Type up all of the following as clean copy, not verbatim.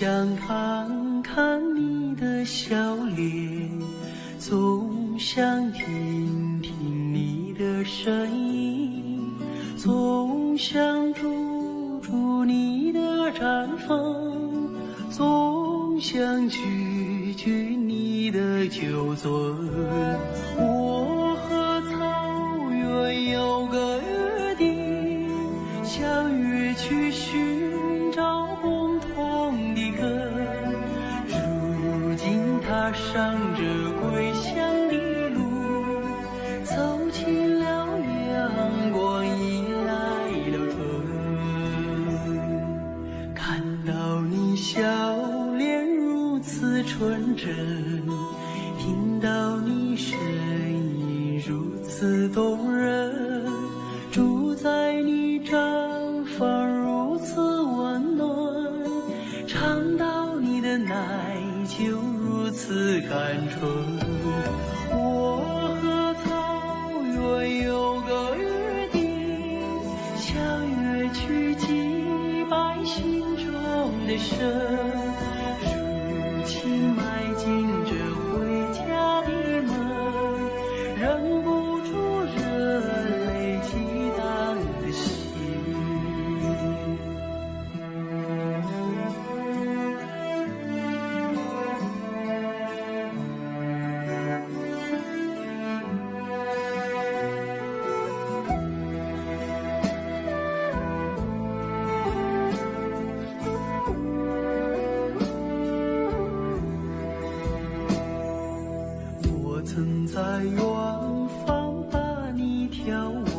想看看你的笑脸，总想听听你的声音，总想驻住你的绽放，总想句句你的酒樽。我和草原有个约定，相约去寻找共同的根，如今踏上这归乡的路，走进了阳光，迎来了春。看到你笑脸如此纯真，听到你声音如此动人，住在你毡房如此温暖，尝到你的奶酒如此甘醇。我和草原有个约定，相约去祭拜心中的神，如今迈进这回家的门，忍不住热泪激荡的心。我曾在远方把你眺望，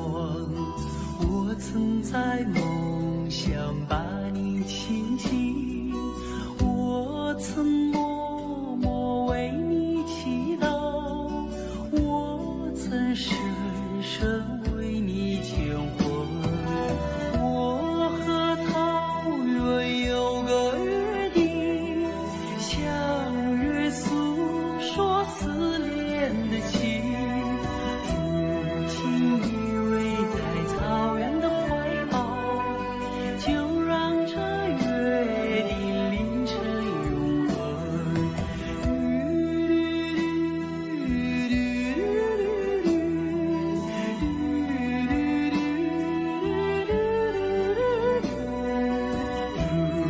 我曾在梦想把你亲近，我曾默默为你祈祷，我曾深深为你牵魂。我和草原有个约定，相约诉说思念的情，如今依偎在草原的怀抱，就让这约定凌晨永恒。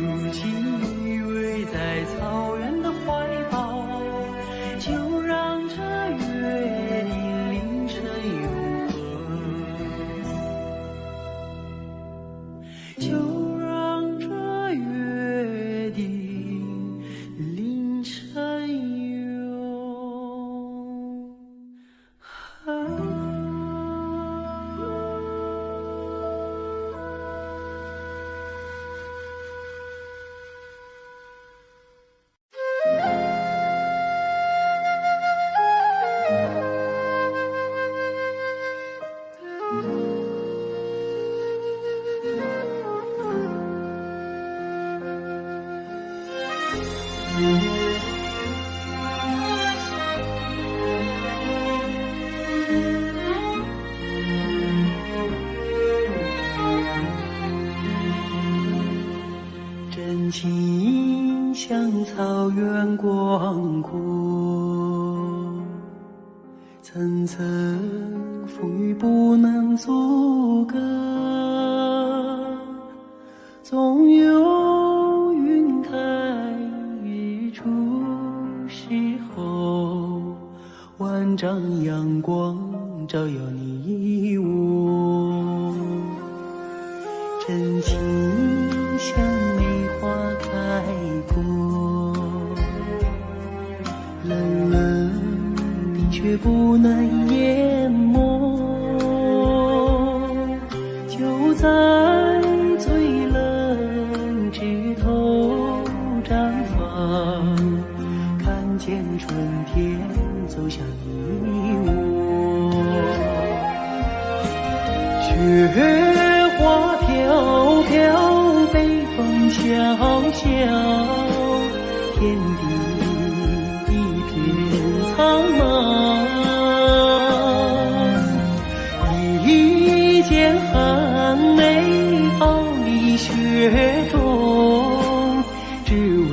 如今依偎在草原的怀抱，就让这约定凌晨永恒，就让这约定凌晨永恒。真情像草原广阔，层层风雨不能阻隔，总有云开日出时候，万丈阳光照耀你我。真情像梅花开过，冷冷的却不能淹没，就在最冷枝头绽放，看见春天走向你我。雪花飘飘，北风萧萧，天地一片苍茫。一件寒梅抱你雪中，只为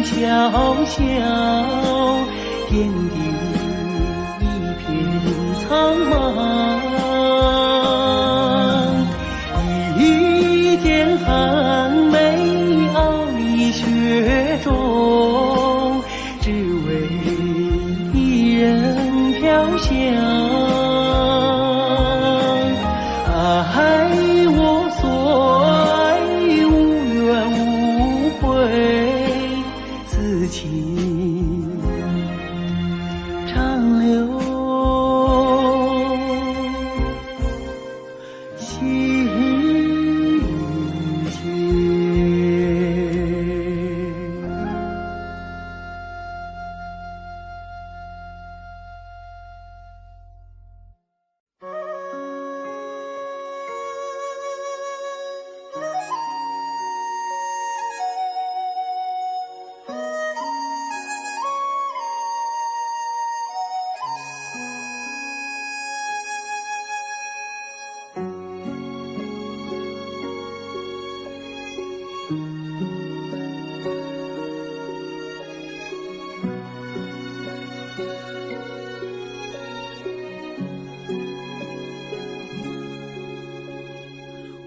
小小，点滴一片苍茫。一天寒梅傲立雪中，只为一人飘香。爱我所爱，无怨无悔，此情长留心间。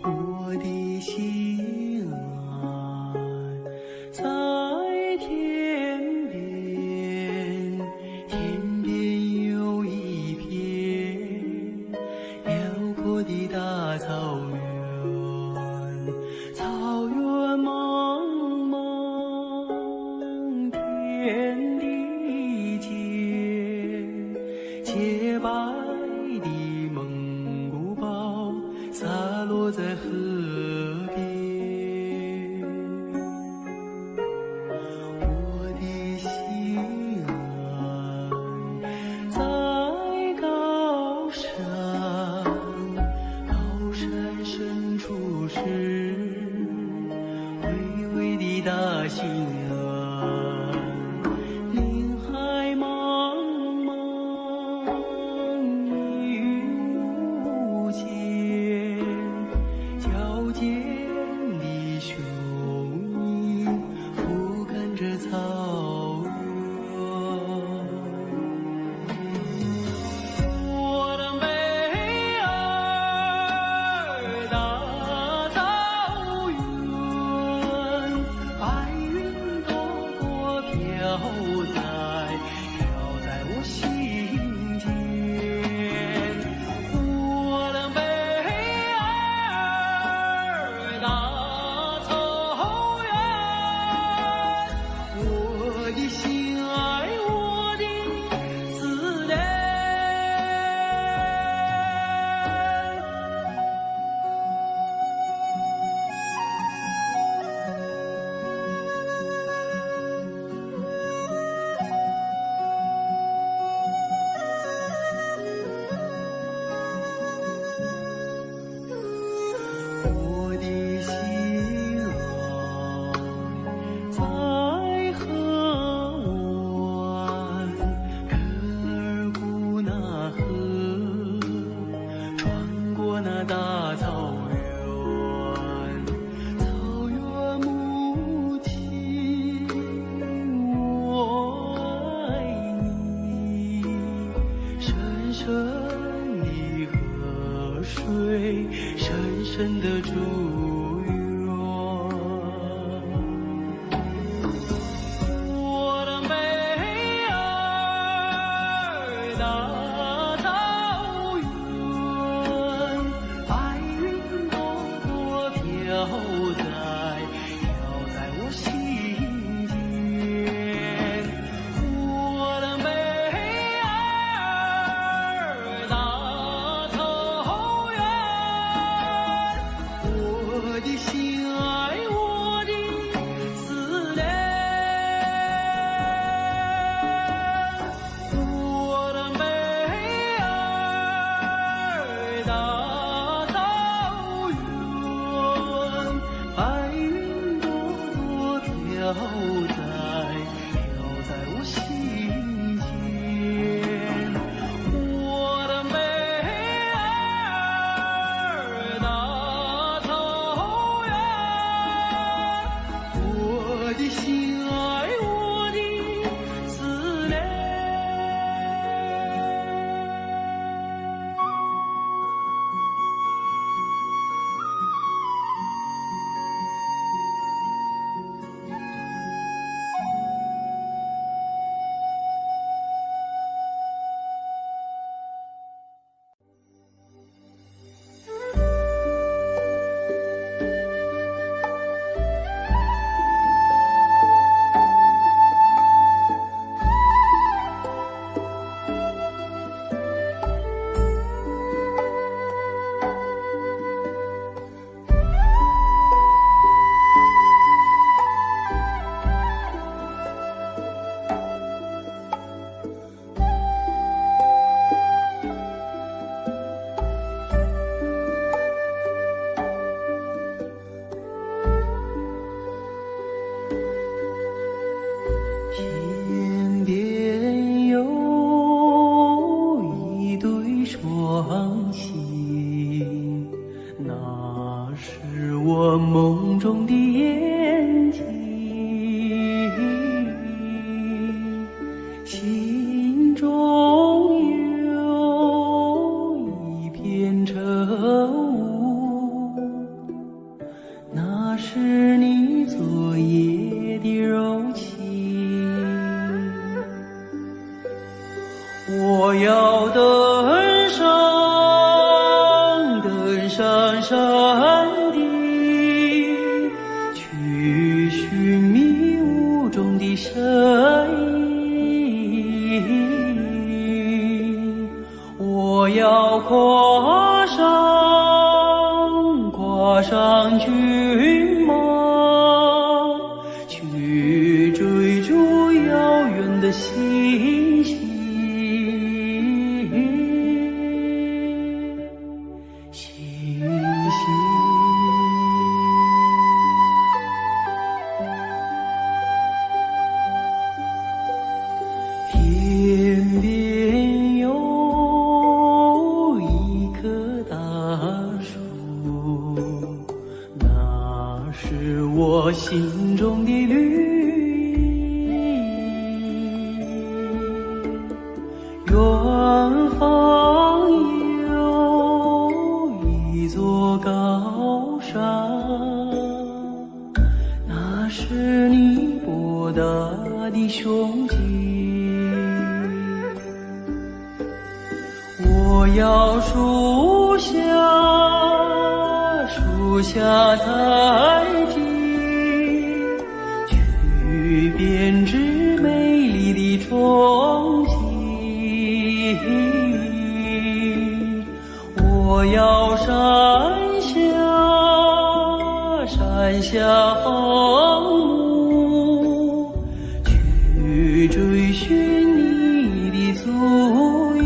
我的心爱在天边，天边有一片辽阔的大草原，草原茫茫，天地间，洁白的蒙古包洒落在河边。我的心爱在高山，高山深处是巍巍的大兴安，林海茫茫，云无间，矫健的雄鹰俯瞰着草原。我的美儿大草原，白云朵朵飘在我心间。我的美儿大草原，我的心爱，我的思念。我的心爱在河湾，克尔古纳河，穿过那大草原，草原母亲，我爱你，深深的河水，深深的祝愿。我的美儿大草原，白云朵朵飘在我心间。我的美儿大草原，我双星，那是我梦中的眼睛，心中有一片晨雾，那是你昨夜的柔情。我要登上山顶，去寻迷雾中的身影。我要跨上骏马，去追逐遥远的星星。天边有一棵大树，那是我心中的绿荫。远方有一座高山，那是你博大的胸襟。我要树下采集，去编织美丽的憧憬。我要山下放牧，去追寻你的足印。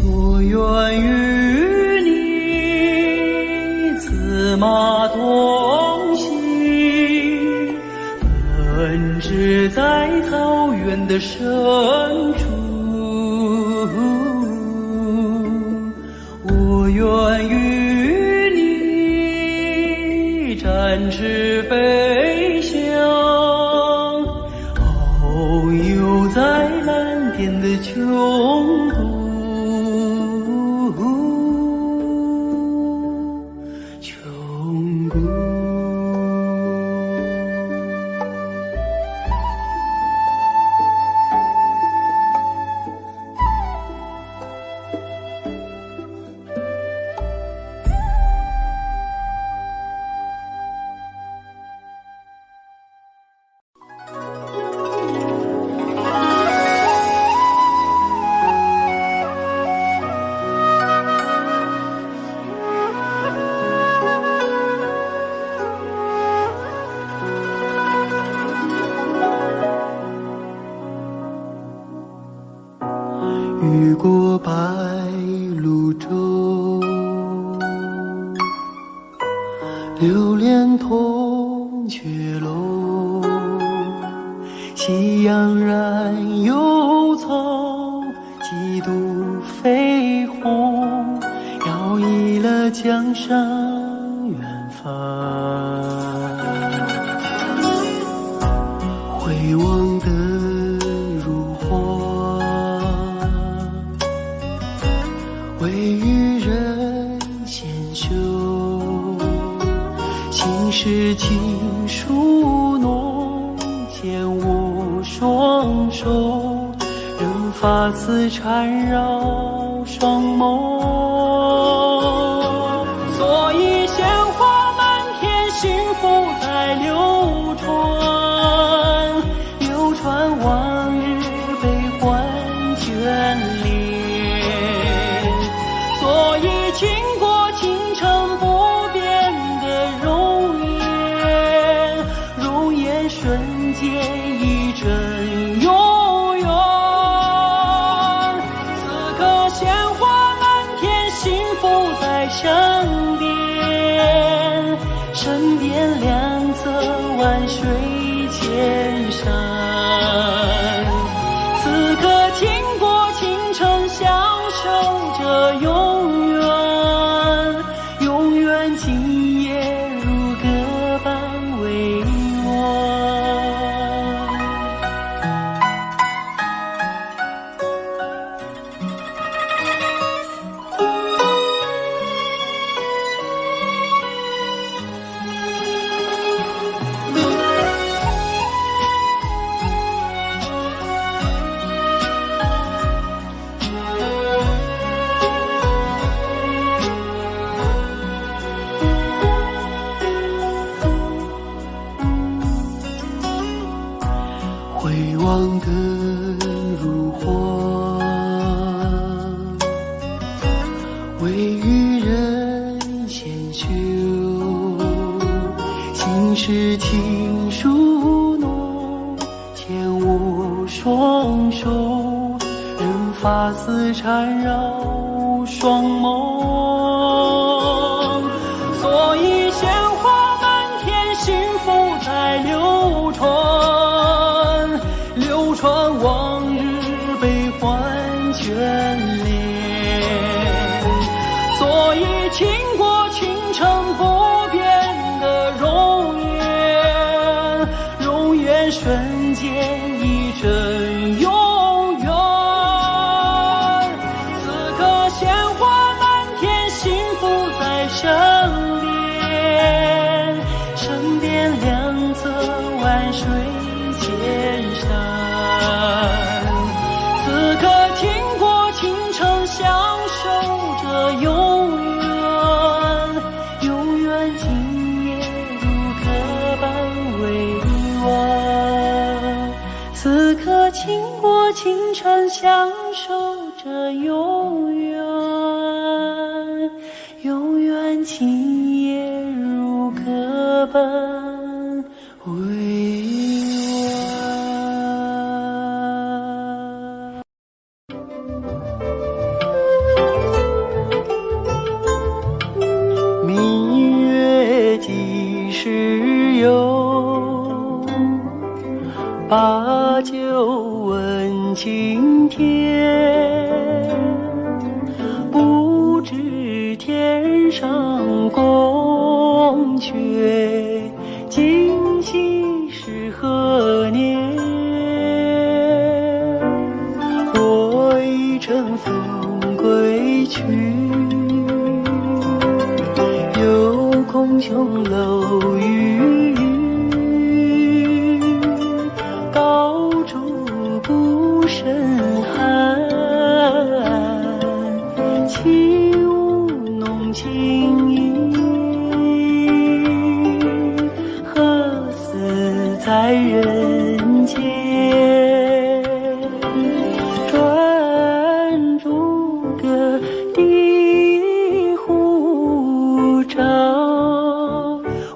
我愿与你策马同行，奔驰在草原的深处。我愿与你展翅飞翔，遨游在蓝天的穹谷。越过白鹭洲，流连铜雀楼。喜洋然有草，几度飞鸿，摇曳了江山远帆。回望的如花，未与人闲休，心事情书浓，牵我双手，任发丝缠绕双眸。身边，身边两侧万水千山。此刻倾国倾城，相守着永远，永远今夜如歌般委婉。回望的如花，微雨人闲袖，心事情书浓，牵我双手，任发丝缠绕双眸。所以鲜花满天，幸福在流传，流传往日悲欢眷恋。所以倾国倾城不变的容颜，容颜瞬间一阵永远。此刻鲜花满天，幸福在身边，身边两侧万水千山。此刻倾国倾城，相守着永远，永远今夜如歌般委婉。此刻倾国倾城，相守着永远，永远今夜如歌般委婉。明月几时有？把酒问青天。不知天上宫阙，今夕是何年？我已乘风归去，又空琼楼玉宇，高处不胜寒。起舞弄清影，何似在人间？转朱阁，低护照，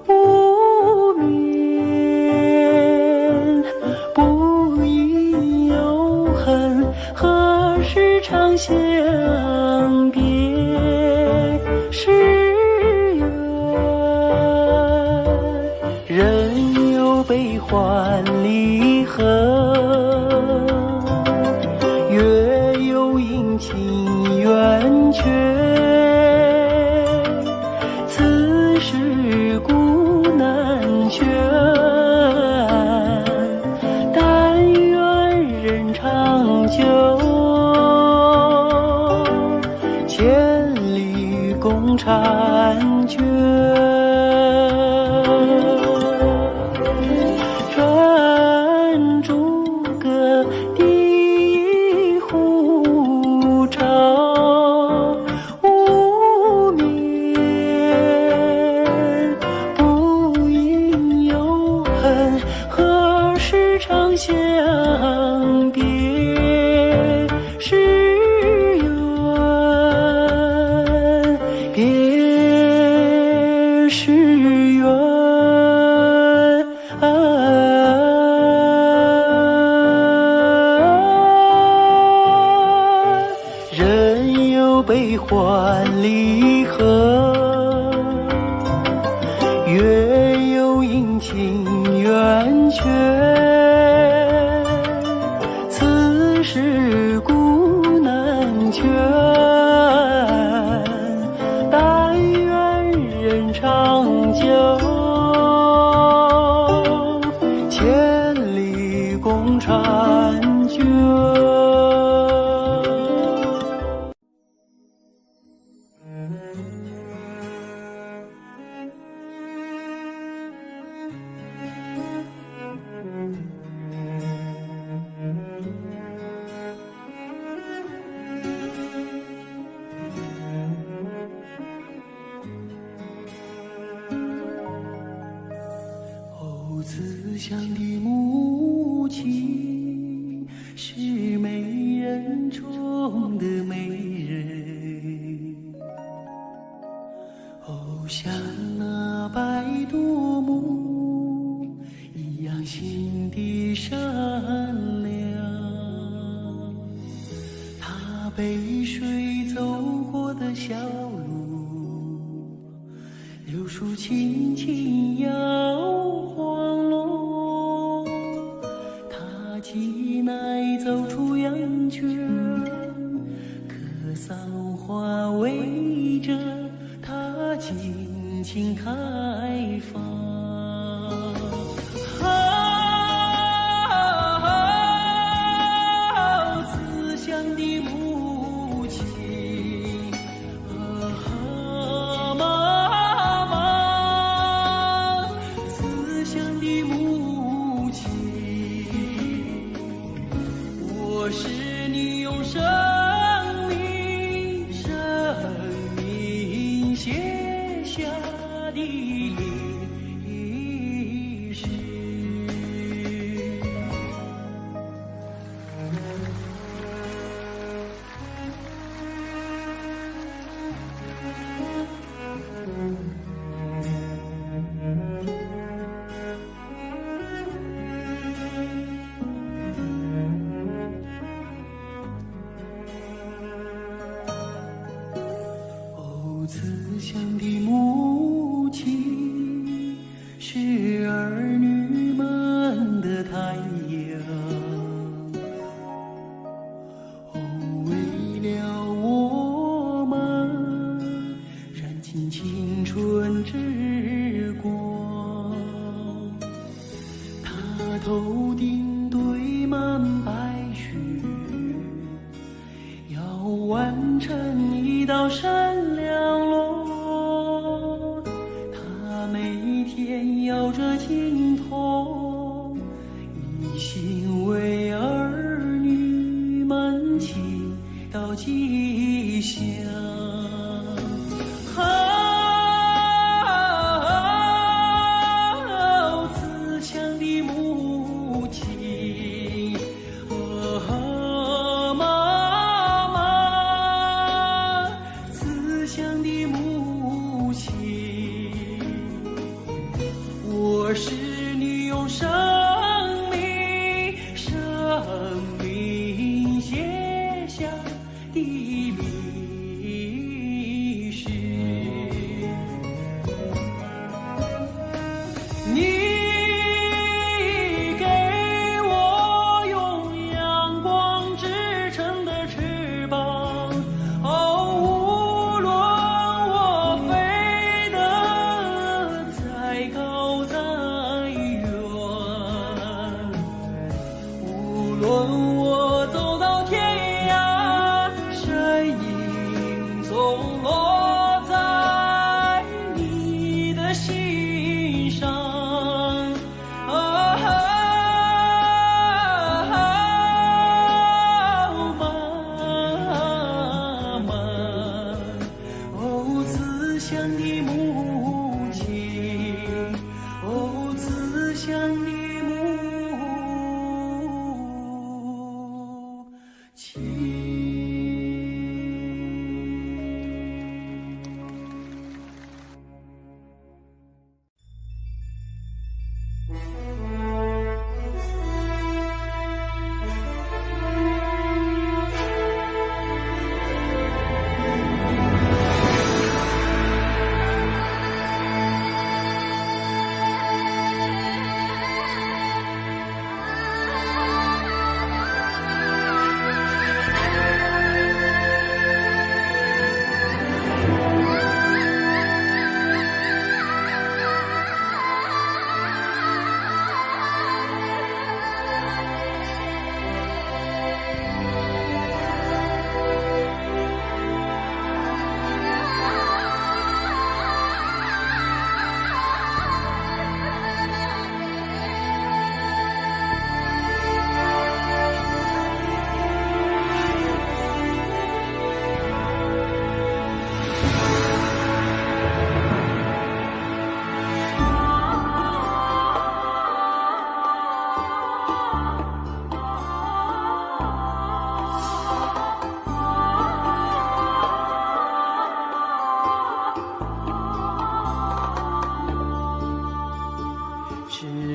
无眠。不应有恨，何时长相别？是缘，人有悲欢离合，月有阴晴圆缺。此事古难全，但愿人长久。千里共婵娟，转朱阁，低护照，无眠。不应有恨，何时长相别？是别是缘，人有悲欢离合。慈祥的母亲，是美人中的美人。哦，像那白度母一样心地善良，她背水走过的小路，柳树轻轻摇晃落，她挤奶走出羊圈，可桑花围着她尽情开放。慈祥的母亲，妈妈，慈祥的母亲，我是你用生命写下的历史。哦，慈祥的母亲，是儿女们的太阳。哦，为了我们燃尽青春之光，她头顶堆满白雪，要完成一道闪亮路。她每天摇着琴筒，一心为儿女们祈祷吉祥。慈祥的母亲，妈妈，慈祥的母亲，我是你用生命写下的历史。你给我用阳光织成的翅膀，哦，无论我飞得再高再远，无论我走到天涯，身影总落在你的心上。妈妈，哦，慈祥的母亲，哦，慈祥的母亲。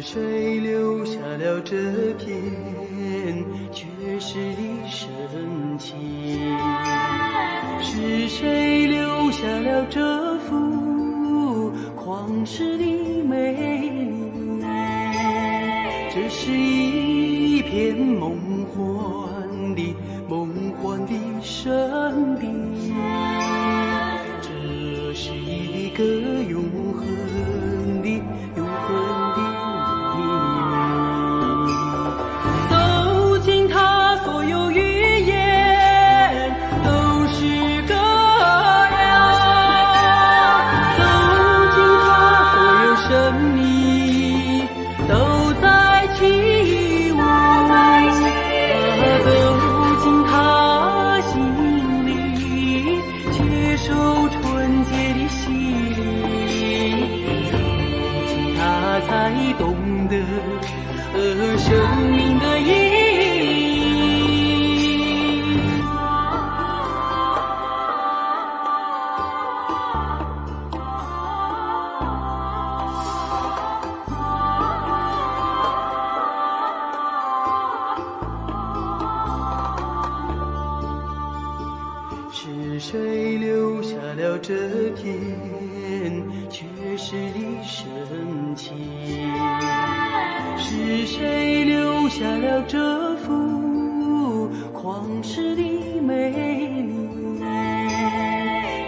谁留下了这片绝世的深情？是谁留下了这幅旷世的美丽？这是一片梦幻的圣地，这是一个永恒的秘密。走进它，所有语言都是歌谣；走进它，所有生命都在起舞。走进他心里，接受纯洁的洗礼。走进他，才懂得生命的意义。是谁留下了这片绝世的深情？是谁留下了这幅旷世的美丽？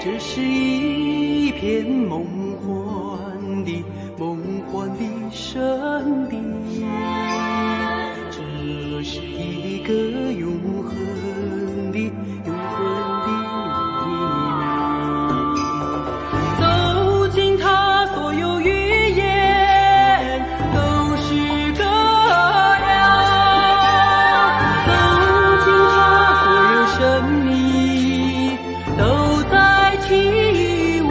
这是一片梦幻的圣地，这是一个永恒的秘密。走进它，所有语言都是歌谣；走进它，所有生命都在起舞。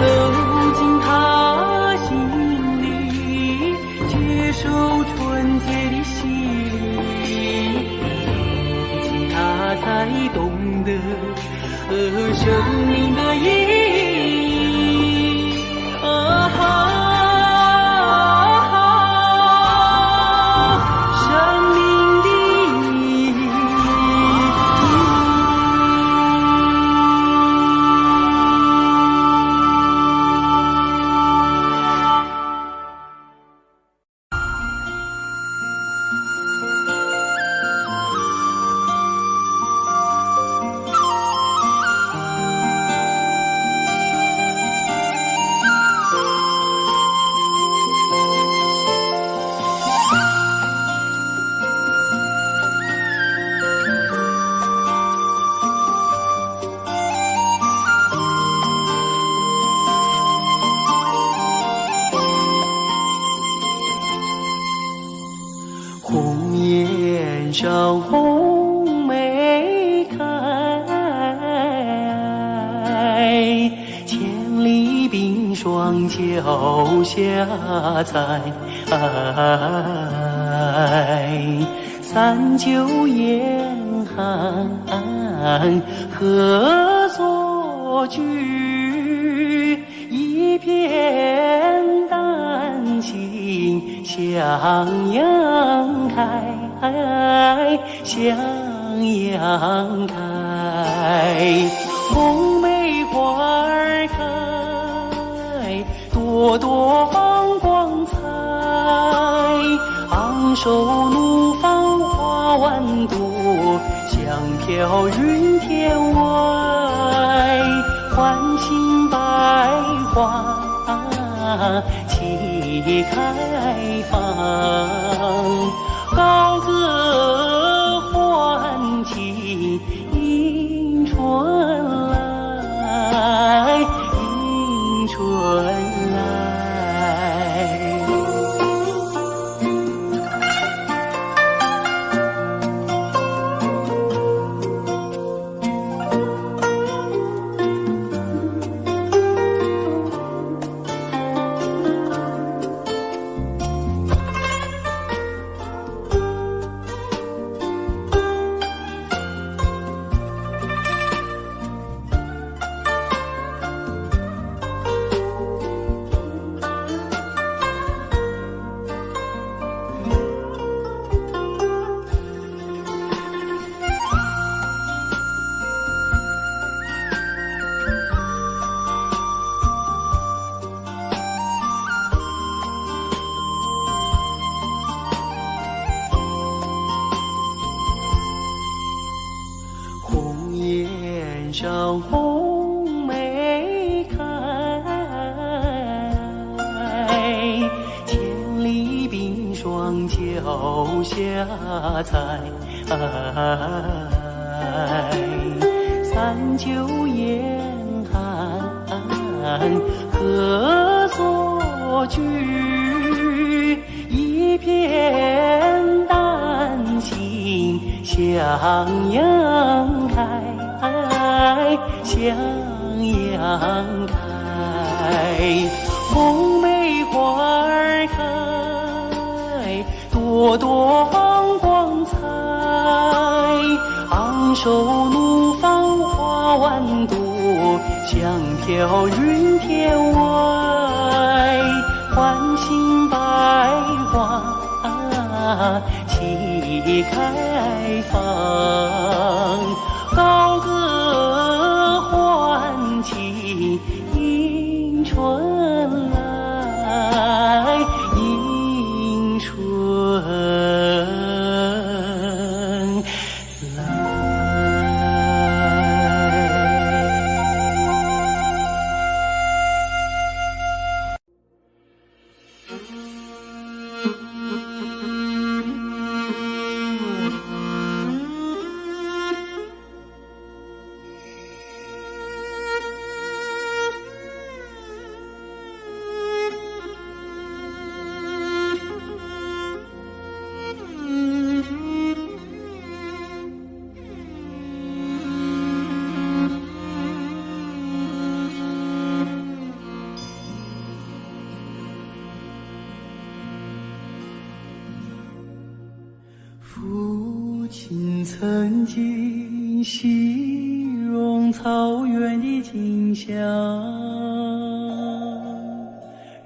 走进他心里，接受纯洁的洗礼。走进他，才懂得生命的意义。生命的意义。红颜上红梅开，千里冰霜脚下踩。三九严寒何所居？一片丹心向阳开，向阳开。红梅花儿开，朵朵放光彩。昂首怒放花万朵，香飘云天外。唤醒百花齐开放，高歌欢庆迎春来，迎春来。发财。三九严寒何所居？一片丹心向阳开，向阳开。红梅花儿开，朵朵放光彩。昂首怒放花万朵，香飘云天外。欢欣百花齐开放，高歌欢庆迎春来，迎春来。父亲曾经形容草原的景象，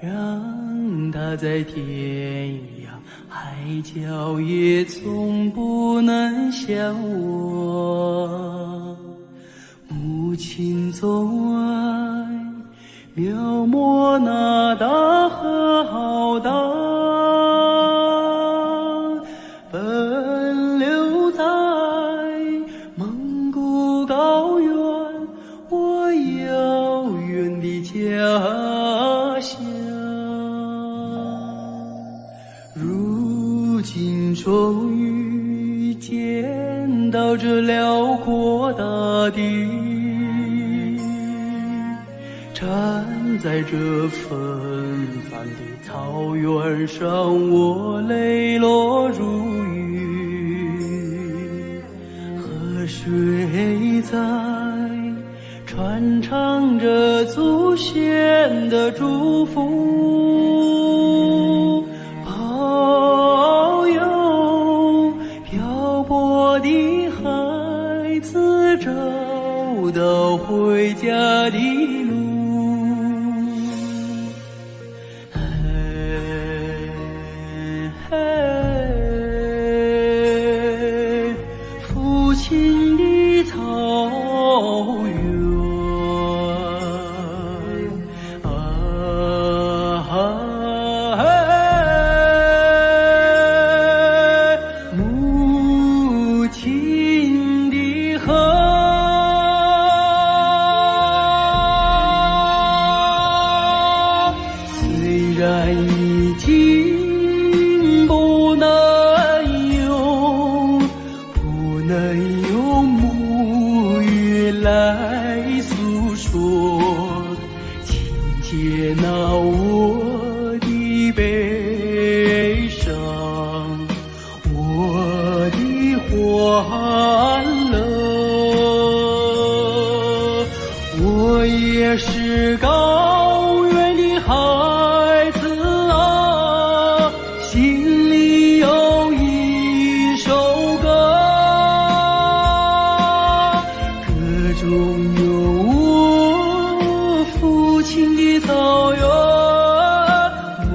让他在天涯海角也从不能想我。母亲总爱描摹那大河浩荡，奔流在蒙古高原，我遥远的家乡。如今终于见到这辽阔大地，站在这纷繁的草原上，我泪落如雨。河水在传唱着祖先的祝福，保佑漂泊的孩子找到回家的路。父亲的草原母亲的河，虽然已经不能用母语来诉说，请接纳我的悲伤，我的欢乐。我也是高原的孩子啊，心里有一首歌，歌中有我父亲的草原，母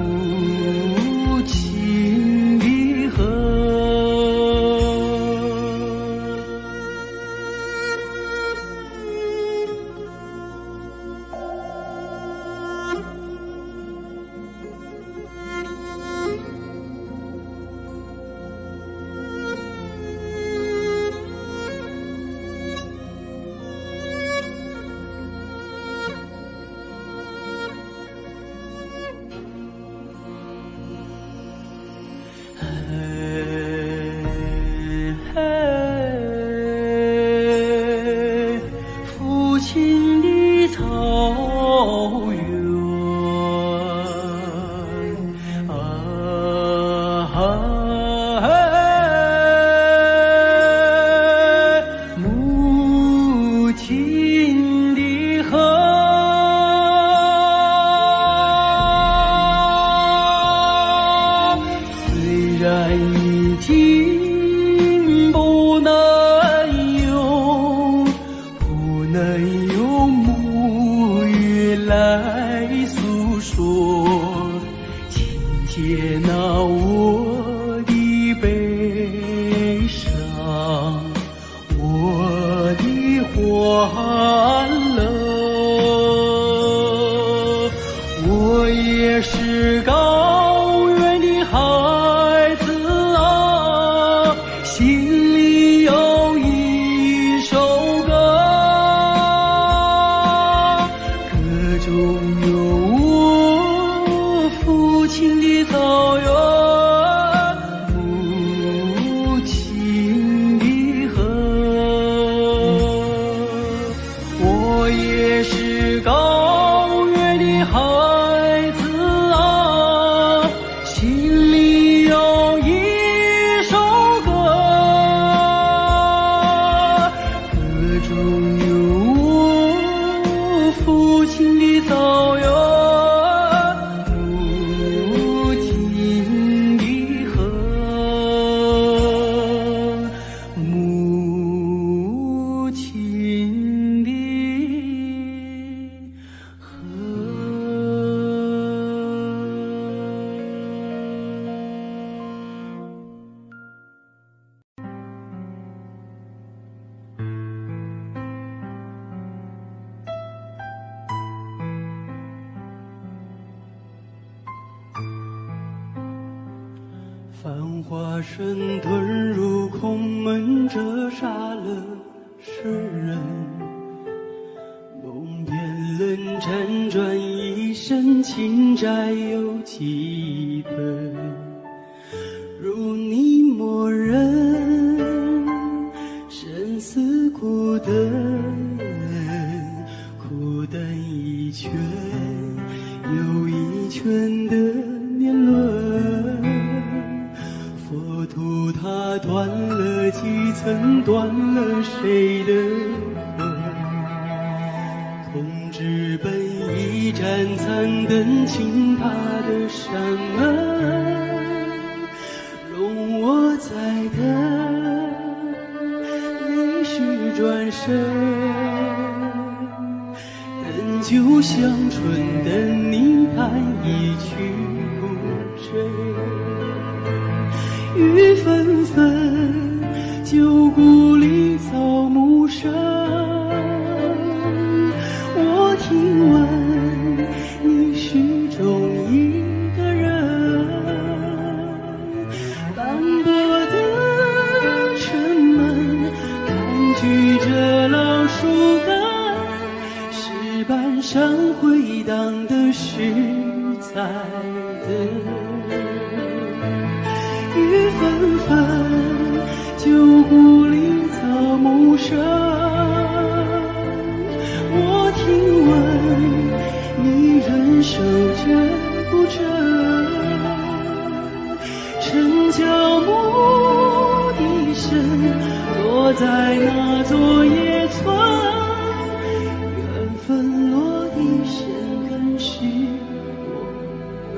亲的河。来诉说，请接纳我的悲伤，我的欢乐。我也是高原的孩子啊，心里有一首歌，歌中有我父亲的草原，母亲的河。我也是高原的孩子啊，心里有一首歌，歌中有我父亲的草原，母亲的河，母亲的河。繁华声遁入空门，折煞了世人。梦变冷辗转一生，情债有几本？如你默认，生死苦等，苦等一圈又一圈的年轮。佛土它断了几层，断了谁的魂？空纸本一盏残灯，倾塌的山门，容我再等，你须转身。等酒香醇，等你弹一曲古筝。雨纷纷，旧故里草木深。我听闻你始终一个人，斑驳的城门，盘踞着老树根，石板上回荡的是在等。雨纷纷，旧故里草木深。我听闻你仍守着古镇，城郊牧笛声落在那座野村，缘分落地生根是我们。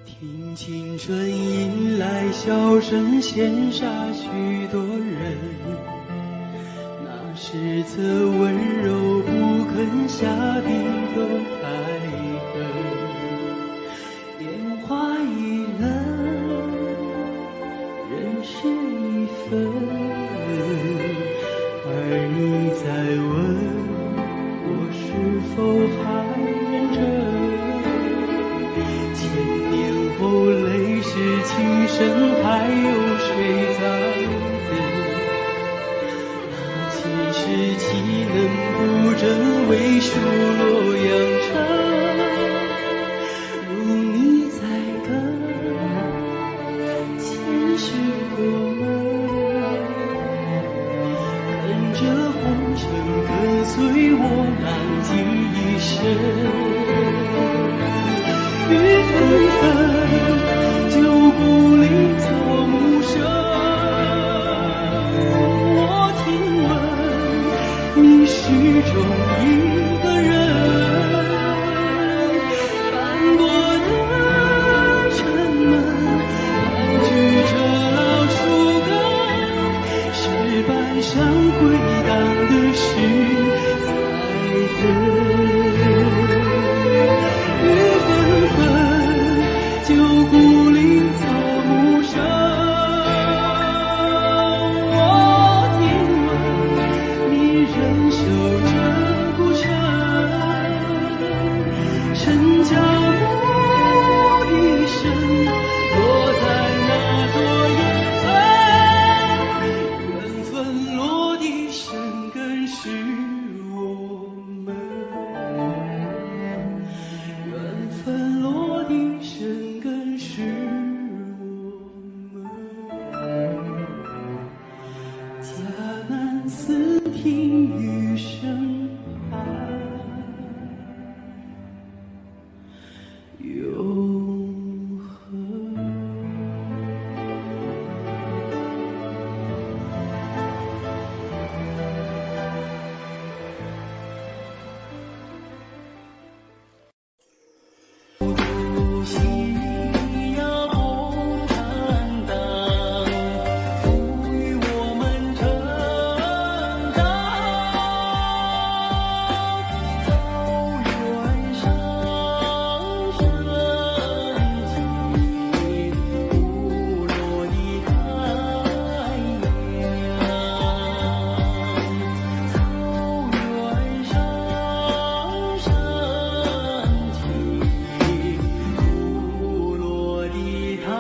听青春迎来笑声，羡煞许多人。那是则温柔不肯下笔都开痕，烟花易冷，人事已分。而你在问我是否还认真？后泪湿情深，还有谁在等？那几时岂能不真，为数洛阳城？如你在等，雨纷纷，旧故里草木深。我听闻你始终一个人，斑驳的城门，盘踞着老树根，石板上回荡的是在等。雨纷纷，旧故里草木深。我听闻你仍守着古城，陈脚木一声落在那座野村，缘分落地生根是我们，缘分落地生根是我们。迦南四听雨声寒，永恒。夕阳红尘荡，赋予我们成长。草原上升起古落的太阳，草原上升起古落的太阳。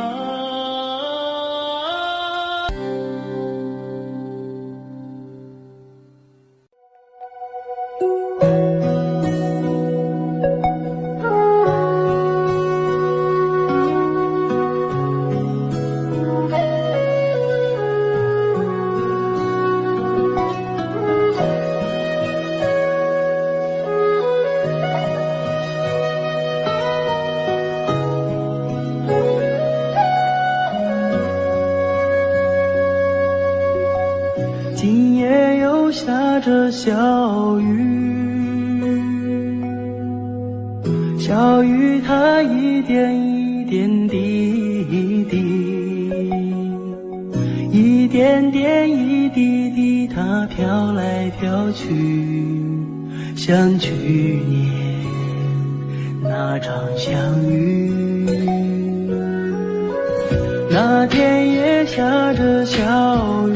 今夜又下着小雨，小雨它一点一点滴滴，一点点一滴滴，它飘来飘去，像去年那场相遇。那天也下着小雨，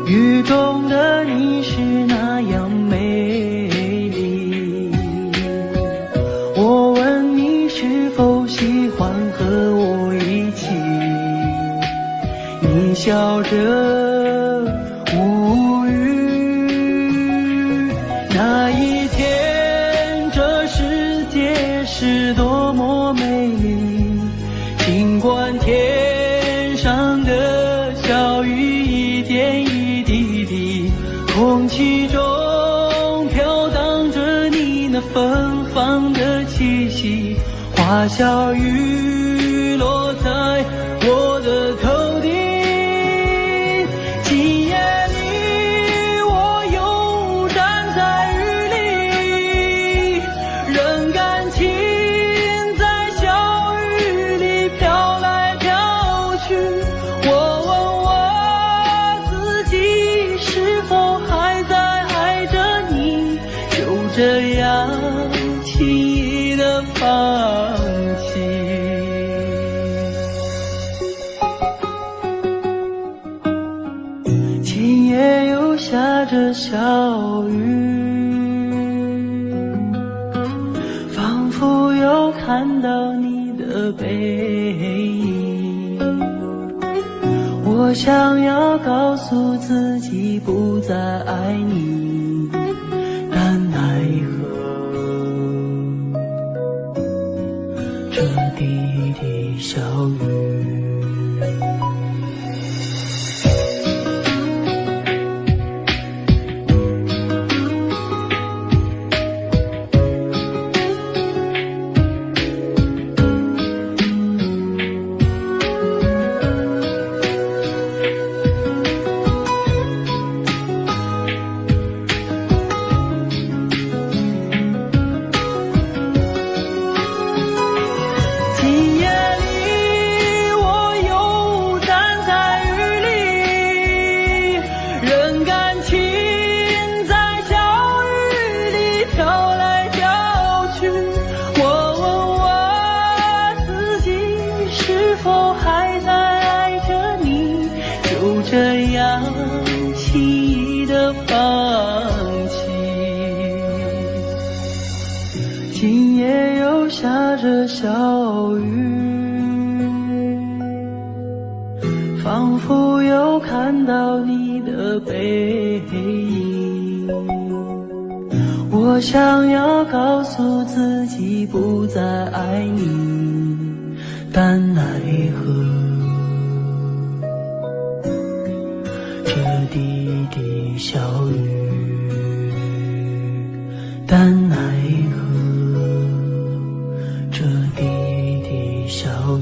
雨中的你是那样美丽。我问你是否喜欢和我一起，你笑着无语。那一天，这世界是多么美丽，尽管天上的小雨一点一滴滴，空气中飘荡着你那芬芳的气息，花小雨落在我的头顶。今夜里我又站在雨里，任感情在小雨里飘来飘去。我问我自己是否还在爱着你，就这样轻易的放弃。今夜又下着小雨，仿佛又看到你的背影。我想要告诉自己不再爱你，但奈何这滴滴小雨。小雨，仿佛又看到你的背影。我想要告诉自己不再爱你，但奈何这滴滴小雨，但奈何这滴滴小雨。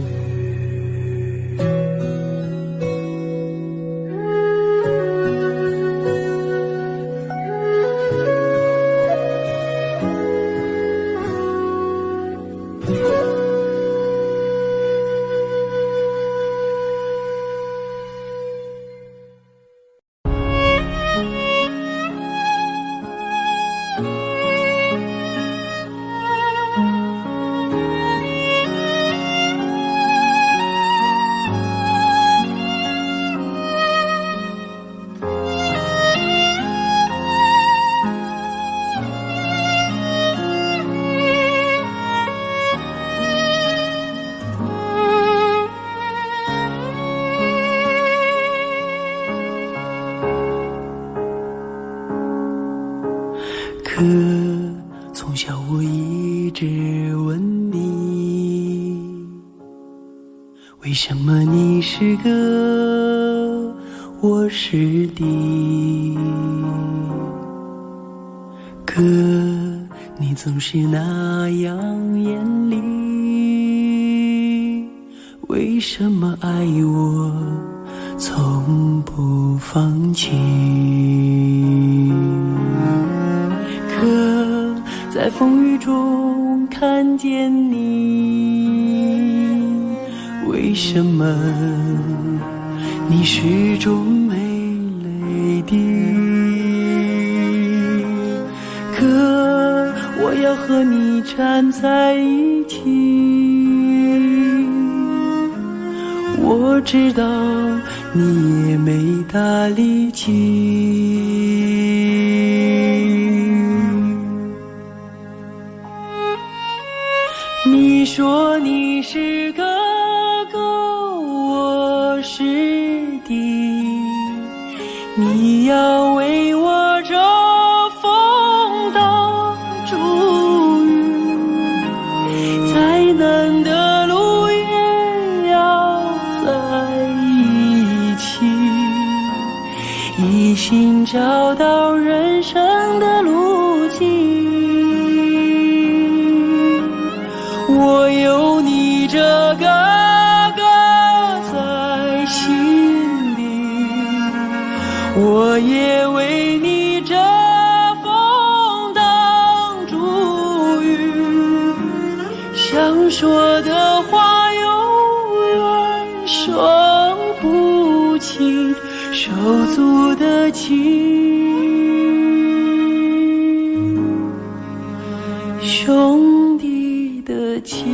可从小我一直问你，为什么你是个，我是敌？可你总是那样严厉，为什么爱我从不放弃？可在风雨中看见你，为什么你始终没泪滴？可我要和你站在一起，我知道你也没大力气。你说你是哥哥，我是弟，你要为我遮风挡雨，再难的路也要在一起，一心找到人生的路径。我有你这个哥在心里，我也为你遮风挡住雨，想说的话永远说不清，手足的情，兄弟的情。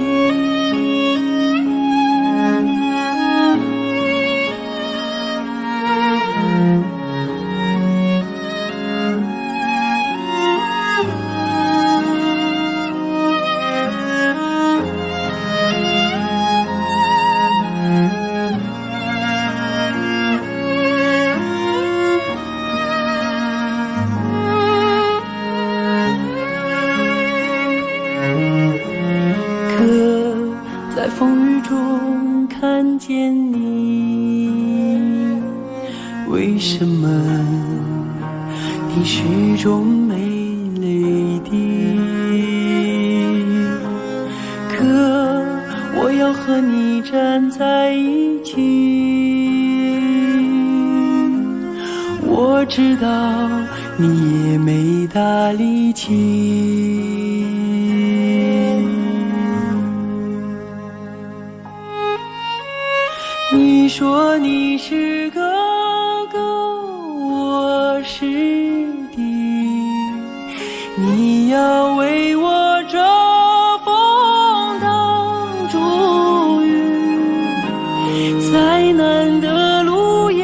在风雨中看见你，为什么你始终没泪滴？可我要和你站在一起，我知道你也没大力气。你说你是哥哥，我是弟，你要为我遮风挡住雨，再难的路也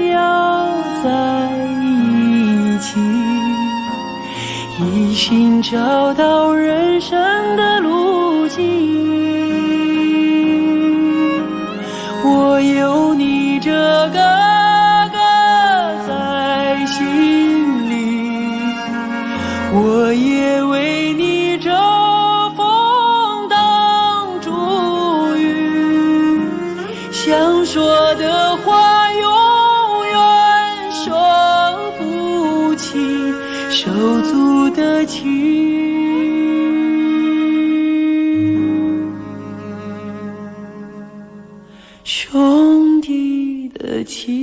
要在一起，一心找到人生的路径。的情，兄弟的情。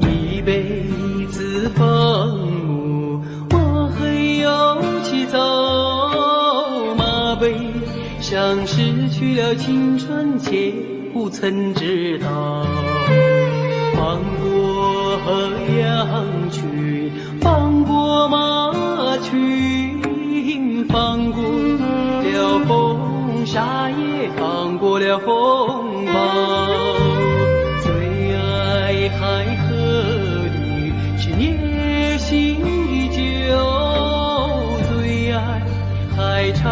一辈子风物，我很有气走马背，像失去了青春且不曾知道。放过羊群，放过马群，放过了风沙，也放过了风暴。最爱海河里是烈性的酒，最爱海唱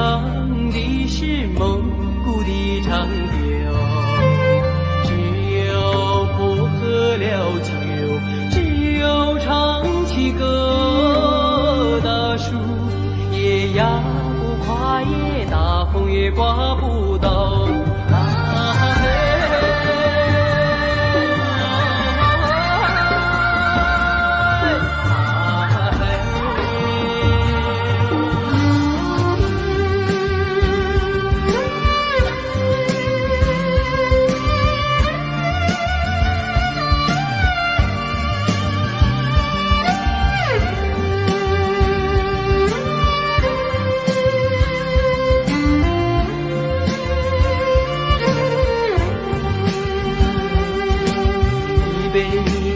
的是蒙古的长调。只有我喝了酒，只有唱起歌，大树也压不垮，也大风也刮不倒。一辈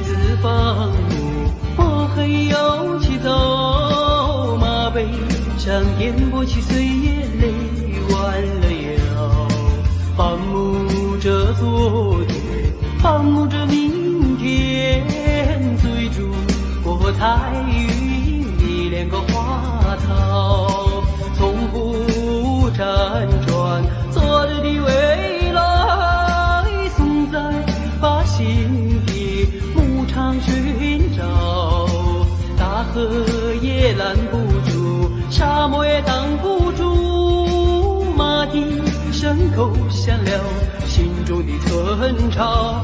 子放牧，我很有气走马背，上颠簸起岁月泪完了，放牧着昨天，放牧着明天，追逐过彩云的两个花草，从不辗转，昨日的未来送在发心的牧场寻找。大河也拦不住，沙漠也挡不住，马蹄声口响了心中的春潮。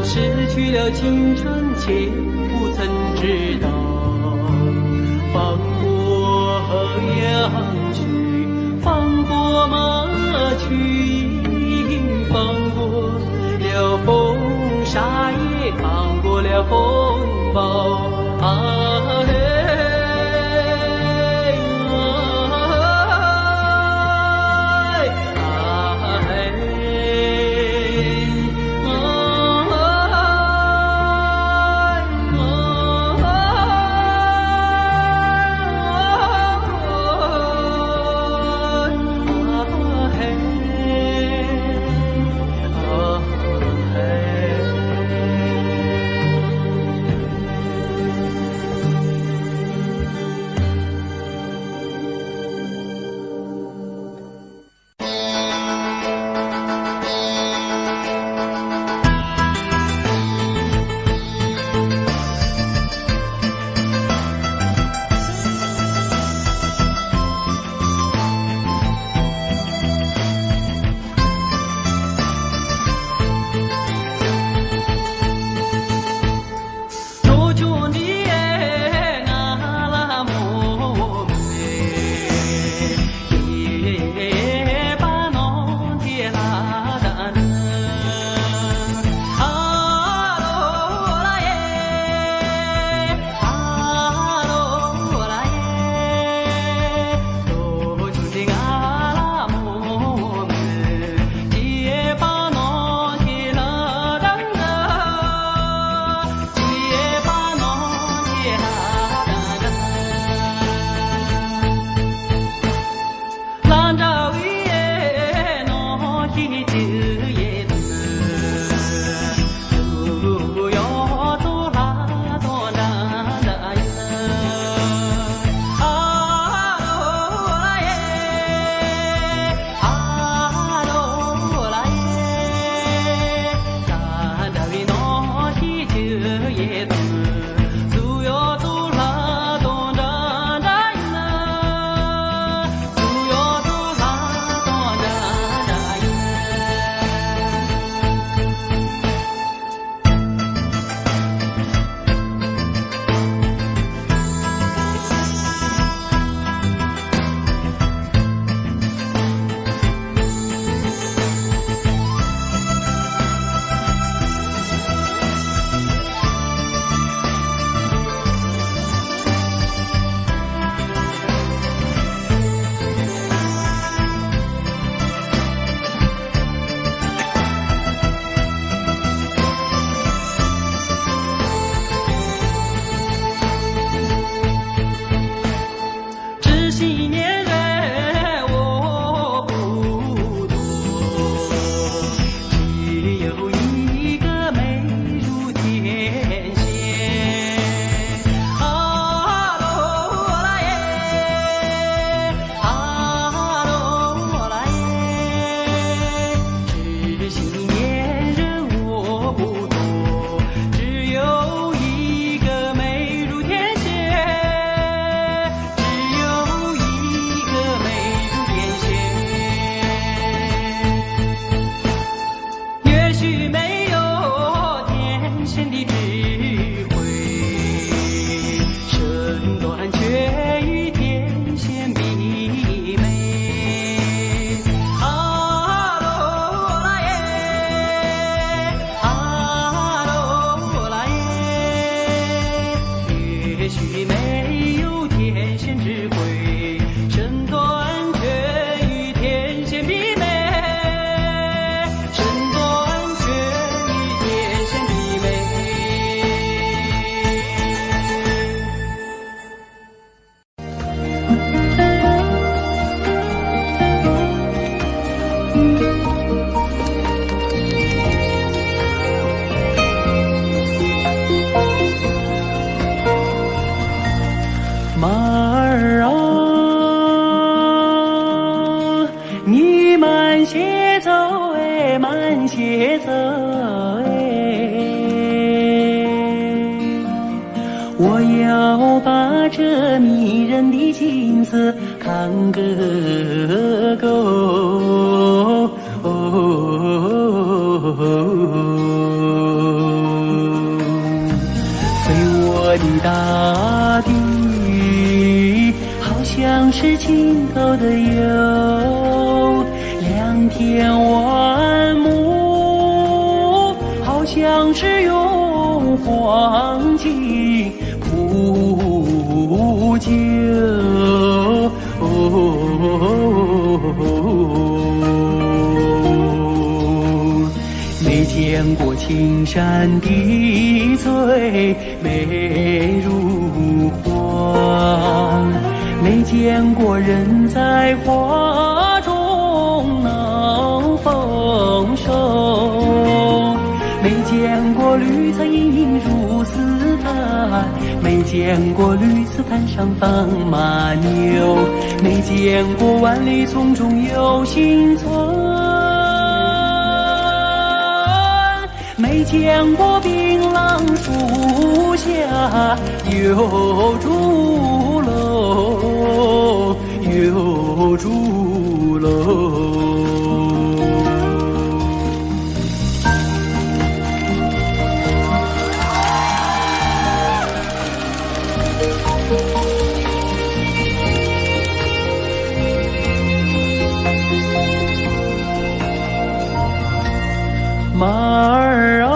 失去了青春且不曾知道，放过羊群，放过马群，放过了风沙，也放过了风暴。马儿啊，你慢些走哎，慢些走哎，我要把这迷人的镜子看个够。飞我的大地，好像是尽头的有良田万亩，好像是用黄金铺就。没见过青山的翠美如画，没见过人在花中闹丰收，没见过绿草茵茵如丝毯，没见过绿丝毯上放马牛，没见过万里丛中有新村，没见过槟榔树下有竹楼，有竹楼。马儿啊，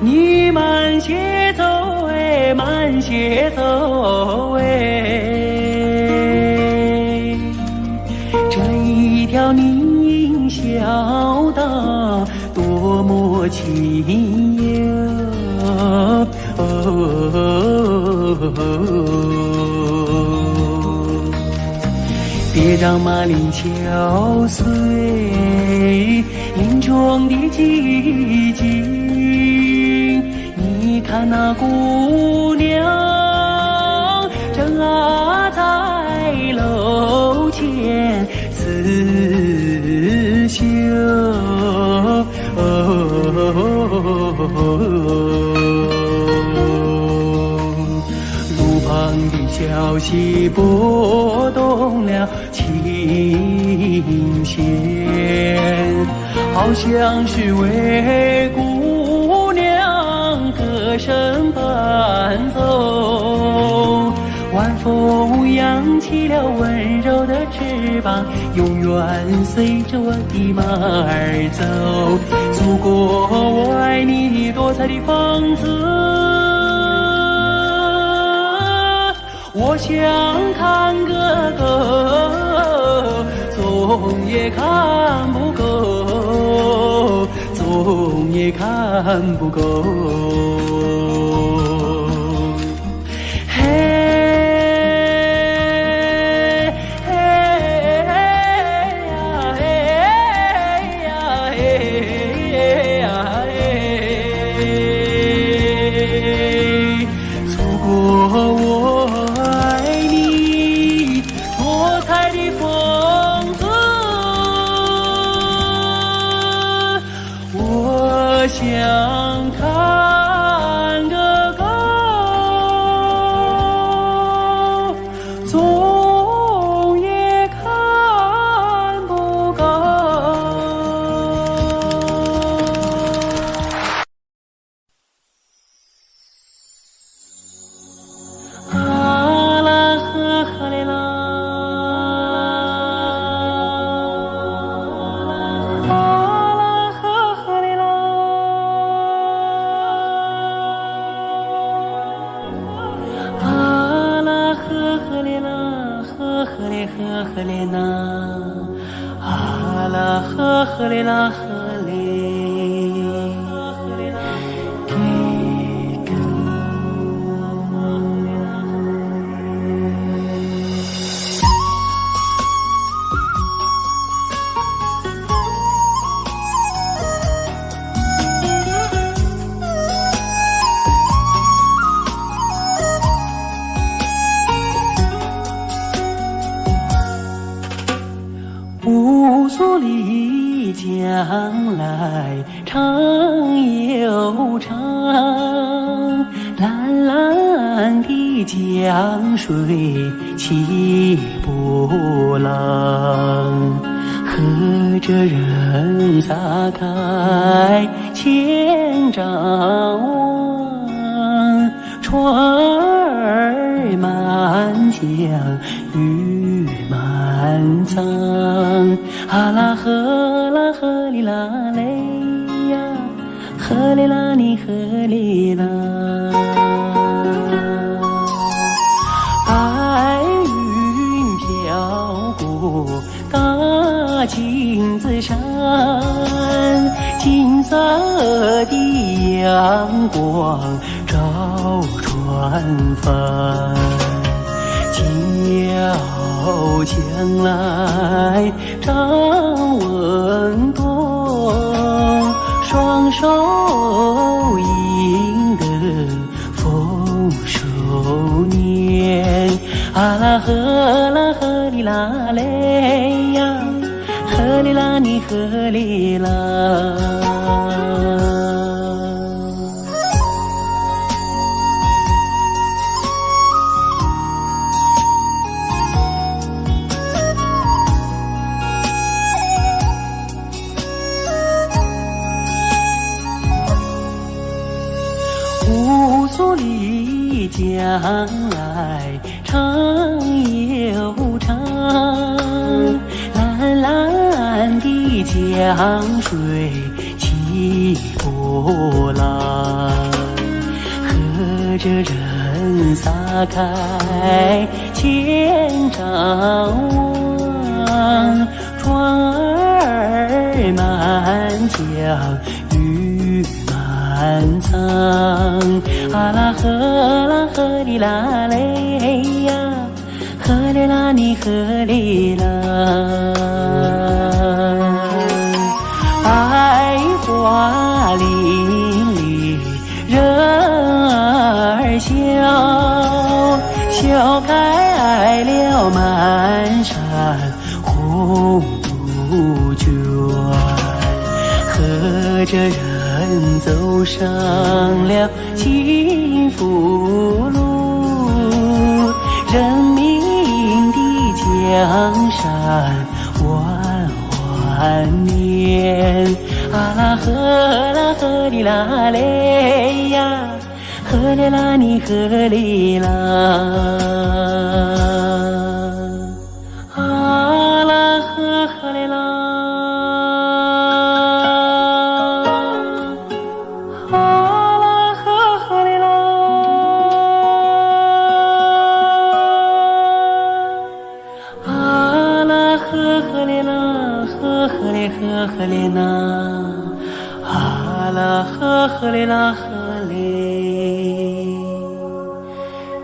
你慢些走哎，慢些走哎，这一条泥泞小道多么清幽。别让马铃敲碎林中的寂静，你看那姑娘正在楼前刺绣。路旁的小溪拨动了琴弦，好像是为姑娘歌声伴奏。晚风扬起了温柔的翅膀，永远随着我的马儿走。祖国，我爱你多彩的风姿，我想看个够，总也看不够，总也看不够。嘿。我想看个够，总也看不够。啊啦呵呵嘞啦。呵呵嘞呐，啊啦呵呵嘞啦呵嘞，给个。江水气波浪，和着人撒开千丈网，船儿满江鱼满仓，哈啦呵啦呵哩啦嘞呀，呵哩啦你呵哩啦。白云飘过大金子山，金色的阳光照船帆，叫将来张文东，双手迎得丰收年，啊啦呵啦呵哩啦嘞呀，呵哩啦你呵哩啦。乌苏里将来长又长，蓝蓝的江水起波浪，和着人撒开千丈网，船儿满江鱼满仓，啊啦呵啦呵哩啦嘞呀，呵哩啦你呵哩啦。百花林里人儿笑，笑开了满山红杜鹃，和着人走上了幸福路，人民的江山万万年，啊啦呵啦呵哩啦嘞呀，呵哩啦你呵哩啦，啊啦呵呵哩啦。呵哩呐，啊啦呵哩啦呵哩，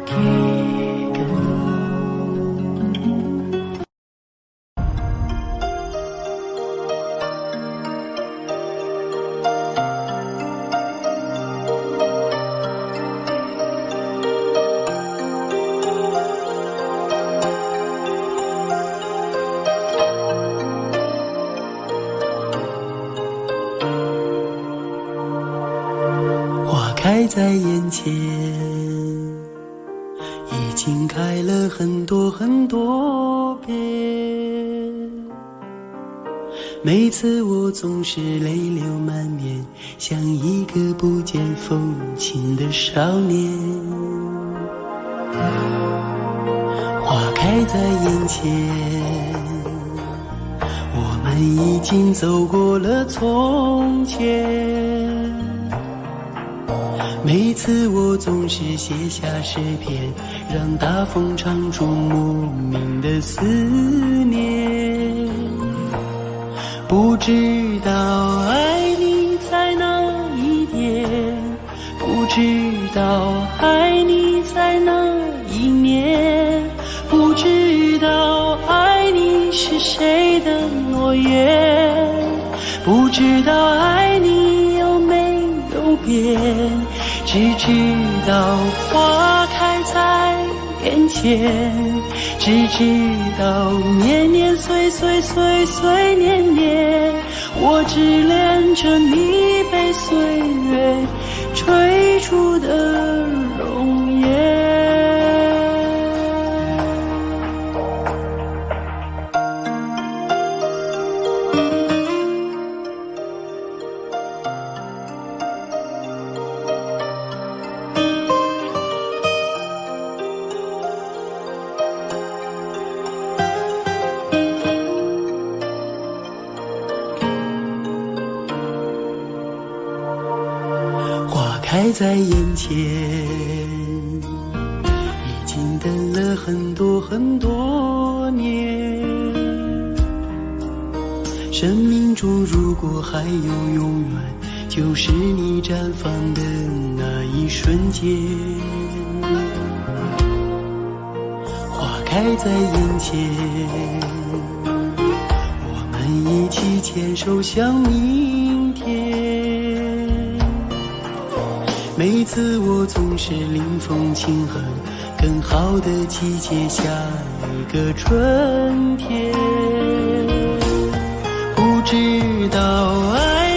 给个。开在眼前，已经开了很多很多遍。每次我总是泪流满面，像一个不见风情的少年。花开在眼前，我们已经走过了从前。每次我总是写下诗篇，让大风唱出莫名的思念。不知道爱你在哪一点，不知道爱你在哪一年，不知道爱你是谁的诺言，不知道爱你有没有变，只知道花开在眼前，只知道年年岁岁岁岁年年，我只恋着你被岁月吹出的容颜。在眼前，已经等了很多很多年。生命中如果还有永远，就是你绽放的那一瞬间。花开在眼前，我们一起牵手向明天。每次我总是临风轻哼，更好的季节，下一个春天。不知道爱